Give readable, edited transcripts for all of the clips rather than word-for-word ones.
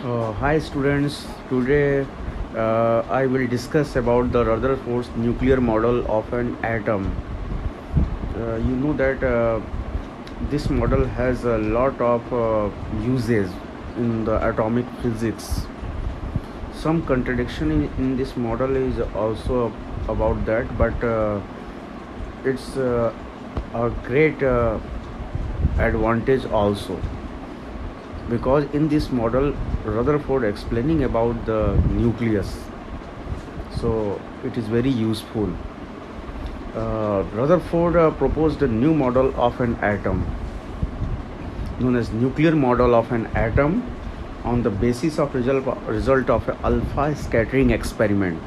Hi students, today I will discuss about the Rutherford's nuclear model of an atom. You know that this model has a lot of uses in the atomic physics. Some contradiction in this model is also about that, but it's a great advantage also, because in this model Rutherford explaining about the nucleus, so it is very useful. Rutherford proposed a new model of an atom known as nuclear model of an atom on the basis of result of a alpha scattering experiment,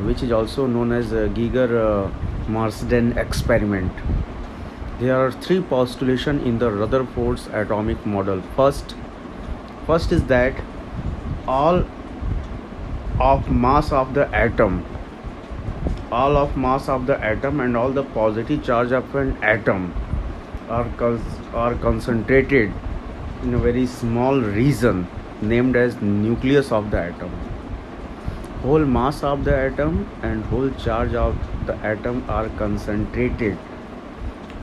which is also known as Giger Marsden experiment. There are three postulations in the Rutherford's atomic model. First is that all of mass of the atom and all the positive charge of an atom are concentrated in a very small region named as nucleus of the atom. Whole mass of the atom and whole charge of the atom are concentrated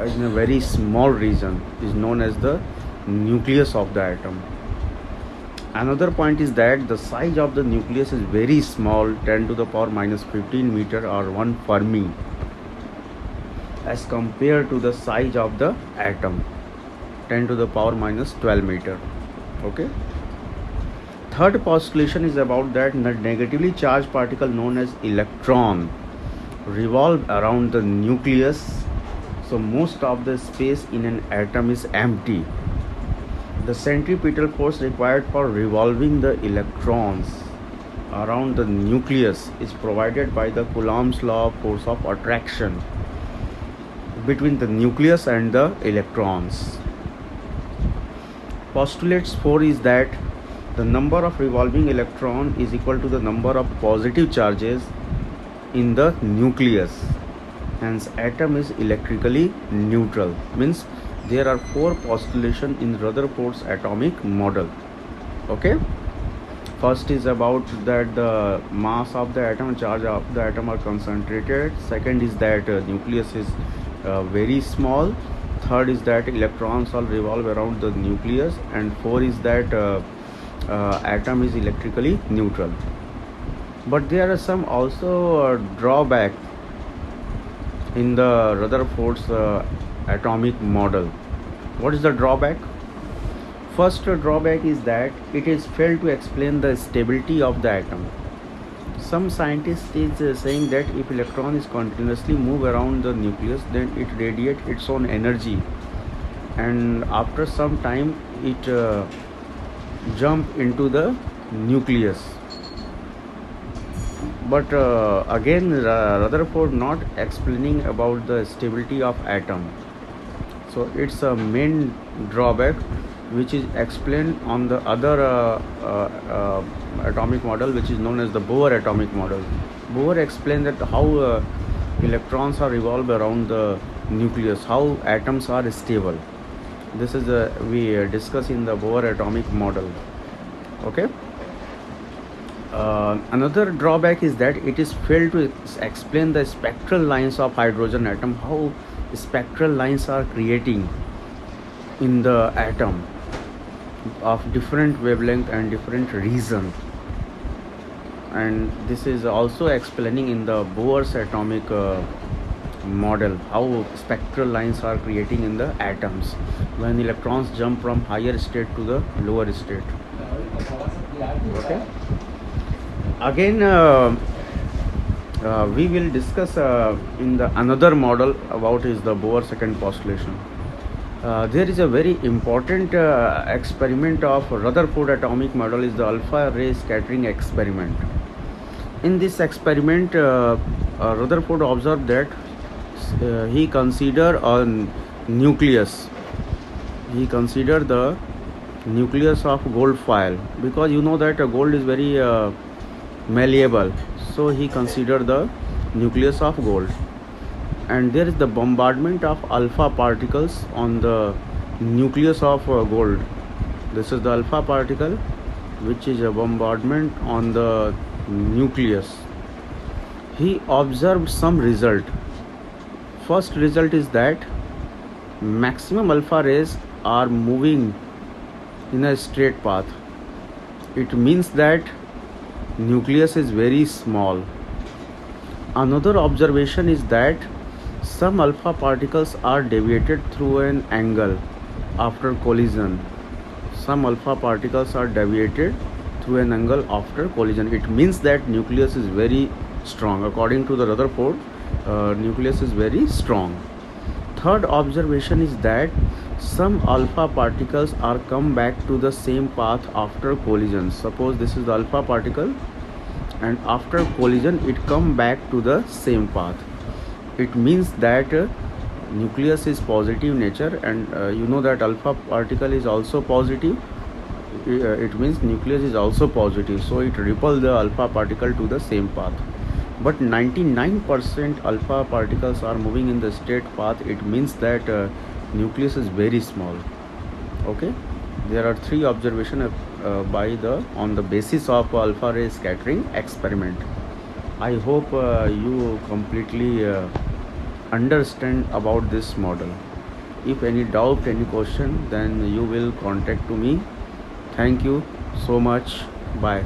in a very small region is known as the nucleus of the atom. Another point is that the size of the nucleus is very small, 10 to the power minus 15 meter or 1 Fermi, as compared to the size of the atom, 10 to the power minus 12 meter. Okay. Third postulation is about that the negatively charged particle known as electron revolve around the nucleus. So most of the space in an atom is empty. The centripetal force required for revolving the electrons around the nucleus is provided by the Coulomb's law of force of attraction between the nucleus and the electrons. Postulates 4 is that the number of revolving electron is equal to the number of positive charges in the nucleus. Hence atom is electrically neutral. Means there are four postulations in Rutherford's atomic model. Okay. First is about that the mass of the atom and charge of the atom are concentrated. Second is that nucleus is very small. Third is that electrons all revolve around the nucleus, and four is that atom is electrically neutral. But there are some also drawback in the Rutherford's atomic model. What is the drawback? First drawback is that it is failed to explain the stability of the atom. Some scientists is saying that if electron is continuously move around the nucleus, then it radiates its own energy, and after some time it jump into the nucleus. But again Rutherford not explaining about the stability of atom. So it's a main drawback which is explained on the other atomic model, which is known as the Bohr atomic model. Bohr explained that how electrons are revolve around the nucleus, how atoms are stable. This is we discuss in the Bohr atomic model. Okay. Another drawback is that it is failed to explain the spectral lines of hydrogen atom, how spectral lines are creating in the atom of different wavelength and different region, and this is also explaining in the Bohr's atomic model how spectral lines are creating in the atoms when electrons jump from higher state to the lower state. Okay. Again we will discuss in the another model about is the Bohr second postulation. There is a very important experiment of Rutherford atomic model is the alpha ray scattering experiment. In this experiment Rutherford observed that he considered a nucleus. He considered the nucleus of gold foil, because you know that gold is very malleable, so he considered the nucleus of gold, and there is the bombardment of alpha particles on the nucleus of gold. This is the alpha particle, which is a bombardment on the nucleus. He observed some result. First result is that maximum alpha rays are moving in a straight path. It means that nucleus is very small. Another observation is that some alpha particles are deviated through an angle after collision. Some alpha particles are deviated through an angle after collision. It means that nucleus is very strong. According to the Rutherford, nucleus is very strong. Third observation is that some alpha particles are come back to the same path after collision. Suppose this is the alpha particle, and after collision it come back to the same path. It means that nucleus is positive nature, and you know that alpha particle is also positive. It means nucleus is also positive, so it repel the alpha particle to the same path. But 99% alpha particles are moving in the straight path. It means that nucleus is very small. Okay, there are three observations on the basis of alpha ray scattering experiment. I hope you completely understand about this model. If any doubt, any question, then you will contact to me. Thank you so much. Bye.